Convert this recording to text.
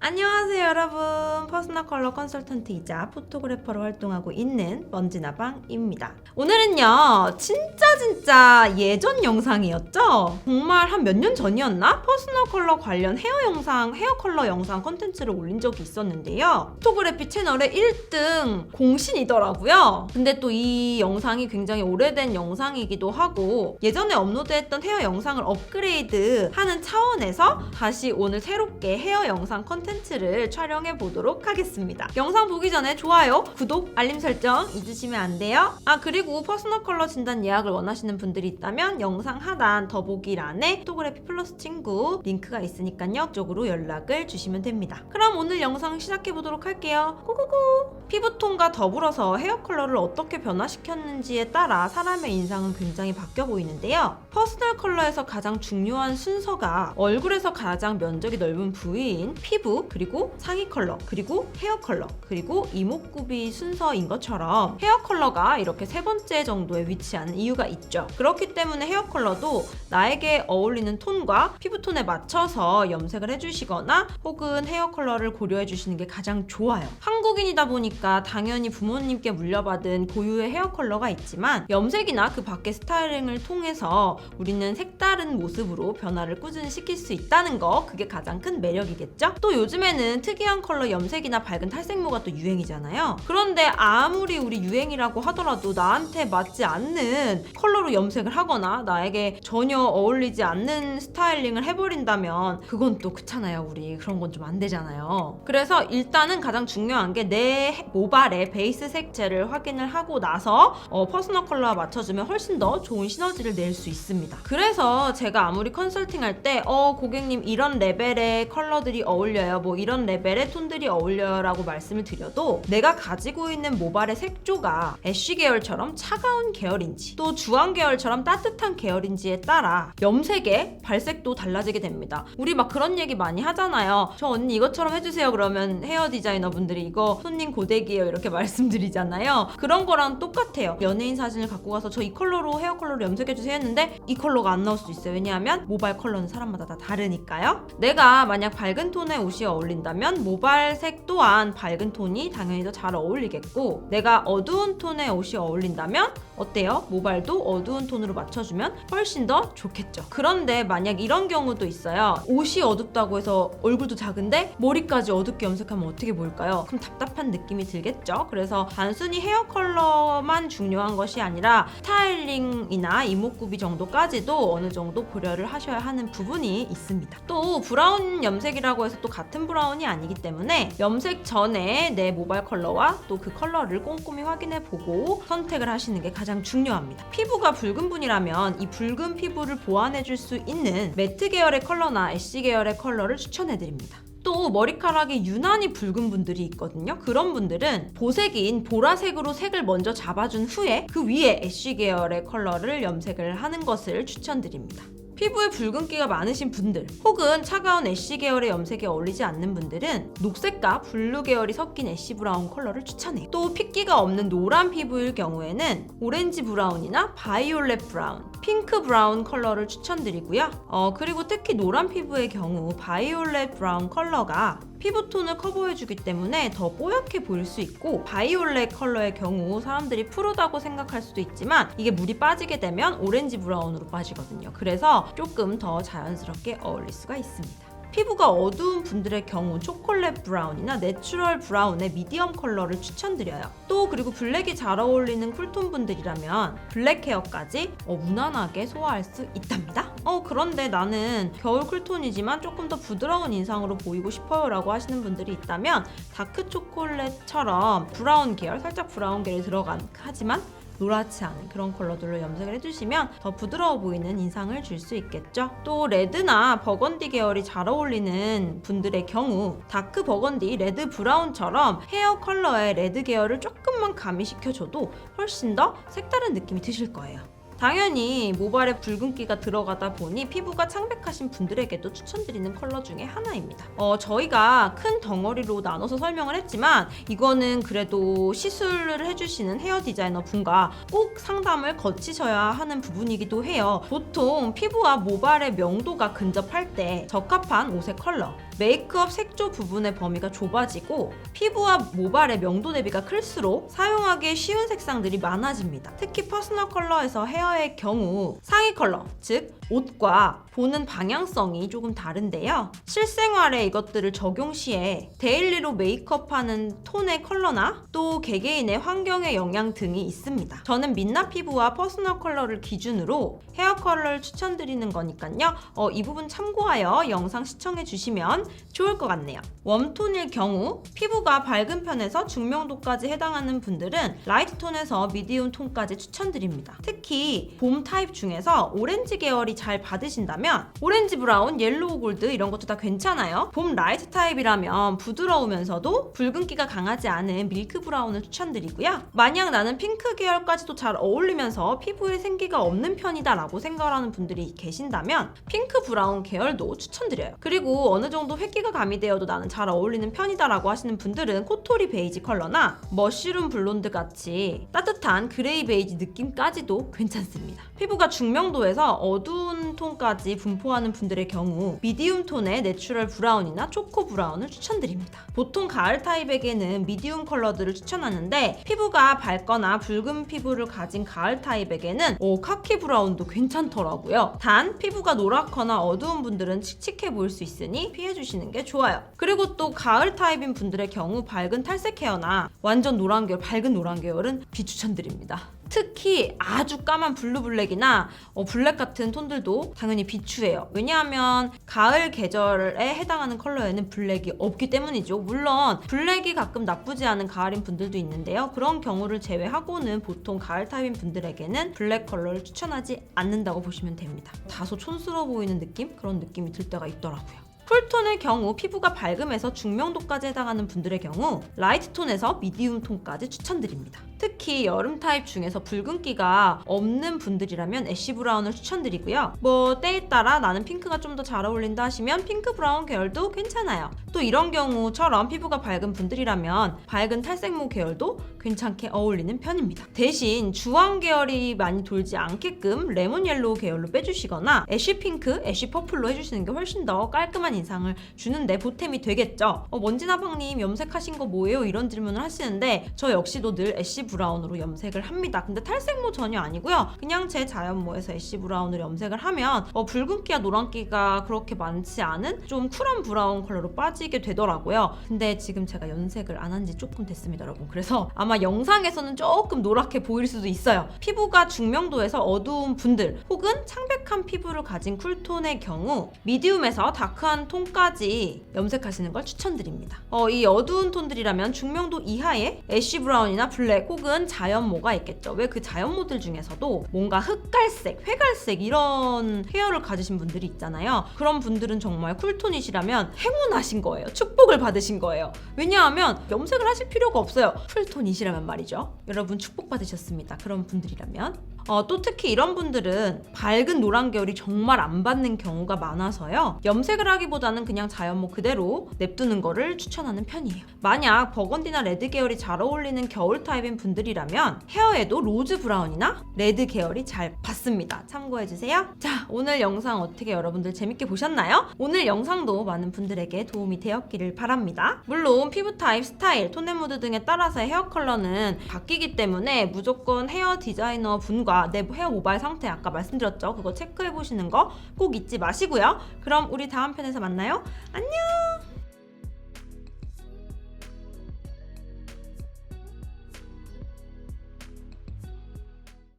안녕하세요 여러분, 퍼스널 컬러 컨설턴트이자 포토그래퍼로 활동하고 있는 먼지나방입니다. 오늘은요 진짜 예전 영상이었죠? 정말 한 몇 년 전이었나? 퍼스널 컬러 관련 헤어 컬러 영상 컨텐츠를 올린 적이 있었는데요, 포토그래피 채널의 1등 공신이더라고요. 근데 또 이 영상이 굉장히 오래된 영상이기도 하고 예전에 업로드했던 헤어 영상을 업그레이드 하는 차원에서 다시 오늘 새롭게 헤어 영상 컨텐츠를 촬영해 보도록 하겠습니다. 영상 보기 전에 좋아요, 구독, 알림 설정 잊으시면 안 돼요. 그리고 퍼스널 컬러 진단 예약을 원하시는 분들이 있다면 영상 하단 더보기란에 포토그래피 플러스 친구 링크가 있으니까요, 그쪽으로 연락을 주시면 됩니다. 그럼 오늘 영상 시작해 보도록 할게요. 고고고! 피부톤과 더불어서 헤어 컬러를 어떻게 변화시켰는지에 따라 사람의 인상은 굉장히 바뀌어 보이는데요, 퍼스널 컬러에서 가장 중요한 순서가 얼굴에서 가장 면적이 넓은 부위인 피부, 그리고 상의 컬러, 그리고 헤어 컬러, 그리고 이목구비 순서인 것처럼 헤어 컬러가 이렇게 세 번째 정도에 위치하는 이유가 있죠. 그렇기 때문에 헤어 컬러도 나에게 어울리는 톤과 피부톤에 맞춰서 염색을 해주시거나 혹은 헤어 컬러를 고려해 주시는 게 가장 좋아요. 한국인이다 보니까 당연히 부모님께 물려받은 고유의 헤어 컬러가 있지만 염색이나 그 밖의 스타일링을 통해서 우리는 색다른 모습으로 변화를 꾸준히 시킬 수 있다는 거, 그게 가장 큰 매력이겠죠? 또 요즘에는 특이한 컬러 염색이나 밝은 탈색모가 또 유행이잖아요. 그런데 아무리 우리 유행이라고 하더라도 나한테 맞지 않는 컬러로 염색을 하거나 나에게 전혀 어울리지 않는 스타일링을 해버린다면 그건 또 그렇잖아요. 우리 그런 건 좀 안 되잖아요. 그래서 일단은 가장 중요한 게 내 모발의 베이스 색채를 확인을 하고 나서 퍼스널 컬러와 맞춰주면 훨씬 더 좋은 시너지를 낼 수 있습니다. 그래서 제가 아무리 컨설팅 할 때 고객님 이런 레벨의 컬러들이 어울려요, 뭐 이런 레벨의 톤들이 어울려요 라고 말씀을 드려도 내가 가지고 있는 모발의 색조가 애쉬 계열처럼 차가운 계열인지 또 주황 계열처럼 따뜻한 계열인지에 따라 염색의 발색도 달라지게 됩니다. 우리 막 그런 얘기 많이 하잖아요. 저 언니 이것처럼 해주세요 그러면 헤어 디자이너 분들이 이거 손님 고데기예요 이렇게 말씀드리잖아요. 그런 거랑 똑같아요. 연예인 사진을 갖고 가서 저 이 컬러로 헤어 컬러로 염색해주세요 했는데 이 컬러가 안 나올 수 있어요. 왜냐하면 모발 컬러는 사람마다 다 다르니까요. 내가 만약 밝은 톤의 옷이 어울린다면 모발색 또한 밝은 톤이 당연히 더 잘 어울리겠고, 내가 어두운 톤의 옷이 어울린다면 어때요? 모발도 어두운 톤으로 맞춰주면 훨씬 더 좋겠죠. 그런데 만약 이런 경우도 있어요. 옷이 어둡다고 해서 얼굴도 작은데 머리까지 어둡게 염색하면 어떻게 보일까요? 그럼 답답한 느낌이 들겠죠. 그래서 단순히 헤어 컬러만 중요한 것이 아니라 스타일링이나 이목구비 정도까지도 어느 정도 고려를 하셔야 하는 부분이 있습니다. 또 브라운 염색이라고 해서 또 같은 브라운이 아니기 때문에 염색 전에 내 모발 컬러와 또 그 컬러를 꼼꼼히 확인해 보고 선택을 하시는 게 가장 중요합니다. 피부가 붉은 분이라면 이 붉은 피부를 보완해 줄 수 있는 매트 계열의 컬러나 애쉬 계열의 컬러를 추천해 드립니다. 또 머리카락이 유난히 붉은 분들이 있거든요. 그런 분들은 보색인 보라색으로 색을 먼저 잡아준 후에 그 위에 애쉬 계열의 컬러를 염색을 하는 것을 추천드립니다. 피부에 붉은기가 많으신 분들 혹은 차가운 애쉬 계열의 염색에 어울리지 않는 분들은 녹색과 블루 계열이 섞인 애쉬 브라운 컬러를 추천해요. 또 핏기가 없는 노란 피부일 경우에는 오렌지 브라운이나 바이올렛 브라운, 핑크 브라운 컬러를 추천드리고요. 그리고 특히 노란 피부의 경우 바이올렛 브라운 컬러가 피부톤을 커버해주기 때문에 더 뽀얗게 보일 수 있고, 바이올렛 컬러의 경우 사람들이 푸르다고 생각할 수도 있지만 이게 물이 빠지게 되면 오렌지 브라운으로 빠지거든요. 그래서 조금 더 자연스럽게 어울릴 수가 있습니다. 피부가 어두운 분들의 경우 초콜릿 브라운이나 내추럴 브라운의 미디엄 컬러를 추천드려요. 또 그리고 블랙이 잘 어울리는 쿨톤 분들이라면 블랙 헤어까지 무난하게 소화할 수 있답니다. 그런데 나는 겨울 쿨톤이지만 조금 더 부드러운 인상으로 보이고 싶어요 라고 하시는 분들이 있다면 다크 초콜릿처럼 브라운 계열, 살짝 브라운 계열이 들어간 하지만 노랗지 않은 그런 컬러들로 염색을 해주시면 더 부드러워 보이는 인상을 줄 수 있겠죠. 또 레드나 버건디 계열이 잘 어울리는 분들의 경우 다크 버건디, 레드 브라운처럼 헤어 컬러의 레드 계열을 조금만 가미시켜줘도 훨씬 더 색다른 느낌이 드실 거예요. 당연히 모발에 붉은기가 들어가다 보니 피부가 창백하신 분들에게도 추천드리는 컬러 중에 하나입니다. 저희가 큰 덩어리로 나눠서 설명을 했지만 이거는 그래도 시술을 해주시는 헤어 디자이너 분과 꼭 상담을 거치셔야 하는 부분이기도 해요. 보통 피부와 모발의 명도가 근접할 때 적합한 옷의 컬러, 메이크업 색조 부분의 범위가 좁아지고 피부와 모발의 명도 대비가 클수록 사용하기 쉬운 색상들이 많아집니다. 특히 퍼스널 컬러에서 헤어의 경우 상의 컬러, 즉 옷과 보는 방향성이 조금 다른데요. 실생활에 이것들을 적용 시에 데일리로 메이크업하는 톤의 컬러나 또 개개인의 환경의 영향 등이 있습니다. 저는 민낯 피부와 퍼스널 컬러를 기준으로 헤어 컬러를 추천드리는 거니까요. 이 부분 참고하여 영상 시청해 주시면 좋을 것 같네요. 웜톤일 경우 피부가 밝은 편에서 중명도까지 해당하는 분들은 라이트 톤에서 미디움 톤까지 추천드립니다. 특히 봄 타입 중에서 오렌지 계열이 잘 받으신다면 오렌지 브라운, 옐로우 골드 이런 것도 다 괜찮아요. 봄 라이트 타입이라면 부드러우면서도 붉은기가 강하지 않은 밀크 브라운을 추천드리고요. 만약 나는 핑크 계열까지도 잘 어울리면서 피부에 생기가 없는 편이다 라고 생각하는 분들이 계신다면 핑크 브라운 계열도 추천드려요. 그리고 어느 정도 획기가 가미되어도 나는 잘 어울리는 편이다 라고 하시는 분들은 코토리 베이지 컬러나 머쉬룸 블론드 같이 따뜻한 그레이 베이지 느낌까지도 괜찮습니다. 피부가 중명도에서 어두운 톤까지 분포하는 분들의 경우 미디움 톤의 내추럴 브라운이나 초코 브라운을 추천드립니다. 보통 가을 타입에게는 미디움 컬러들을 추천하는데 피부가 밝거나 붉은 피부를 가진 가을 타입에게는 카키 브라운도 괜찮더라고요. 단 피부가 노랗거나 어두운 분들은 칙칙해 보일 수 있으니 피해주시는 게 좋아요. 그리고 또 가을 타입인 분들의 경우 밝은 탈색 헤어나 완전 노란 계열, 밝은 노란 계열은 비추천드립니다. 특히 아주 까만 블루블랙이나 블랙 같은 톤들도 당연히 비추해요. 왜냐하면 가을 계절에 해당하는 컬러에는 블랙이 없기 때문이죠. 물론 블랙이 가끔 나쁘지 않은 가을인 분들도 있는데요. 그런 경우를 제외하고는 보통 가을 타입인 분들에게는 블랙 컬러를 추천하지 않는다고 보시면 됩니다. 다소 촌스러워 보이는 느낌? 그런 느낌이 들 때가 있더라고요. 쿨톤의 경우 피부가 밝음에서 중명도까지 해당하는 분들의 경우 라이트 톤에서 미디움 톤까지 추천드립니다. 특히 여름 타입 중에서 붉은기가 없는 분들이라면 애쉬 브라운을 추천드리고요. 때에 따라 나는 핑크가 좀 더 잘 어울린다 하시면 핑크 브라운 계열도 괜찮아요. 또 이런 경우처럼 피부가 밝은 분들이라면 밝은 탈색모 계열도 괜찮게 어울리는 편입니다. 대신 주황 계열이 많이 돌지 않게끔 레몬 옐로우 계열로 빼주시거나 애쉬 핑크, 애쉬 퍼플로 해주시는 게 훨씬 더 깔끔한 인상을 주는데 보탬이 되겠죠. 먼지나방님 염색하신 거 뭐예요? 이런 질문을 하시는데 저 역시도 늘 애쉬 브라운으로 염색을 합니다. 근데 탈색모 전혀 아니고요. 그냥 제 자연모에서 애쉬 브라운으로 염색을 하면 붉은기와 노란기가 그렇게 많지 않은 좀 쿨한 브라운 컬러로 빠지게 되더라고요. 근데 지금 제가 염색을 안 한 지 조금 됐습니다, 여러분. 그래서 아마 영상에서는 조금 노랗게 보일 수도 있어요. 피부가 중명도에서 어두운 분들 혹은 창백한 피부를 가진 쿨톤의 경우 미디움에서 다크한 톤까지 염색하시는 걸 추천드립니다. 이 어두운 톤들이라면 중명도 이하의 애쉬 브라운이나 블랙 혹은 자연모가 있겠죠. 왜 그 자연모들 중에서도 뭔가 흑갈색, 회갈색 이런 헤어를 가지신 분들이 있잖아요. 그런 분들은 정말 쿨톤이시라면 행운하신 거예요. 축복을 받으신 거예요. 왜냐하면 염색을 하실 필요가 없어요. 쿨톤이시라면 말이죠. 여러분 축복받으셨습니다. 그런 분들이라면. 또 특히 이런 분들은 밝은 노란 계열이 정말 안 받는 경우가 많아서요. 염색을 하기보다는 그냥 자연모 그대로 냅두는 거를 추천하는 편이에요. 만약 버건디나 레드 계열이 잘 어울리는 겨울 타입인 분들이라면 헤어에도 로즈 브라운이나 레드 계열이 잘 받습니다. 참고해주세요. 자, 오늘 영상 어떻게 여러분들 재밌게 보셨나요? 오늘 영상도 많은 분들에게 도움이 되었기를 바랍니다. 물론 피부 타입, 스타일, 톤앤 무드 등에 따라서 헤어 컬러는 바뀌기 때문에 무조건 헤어 디자이너 분과 내 헤어 모발 상태 아까 말씀드렸죠? 그거 체크해보시는 거 꼭 잊지 마시고요. 그럼 우리 다음 편에서 만나요. 안녕!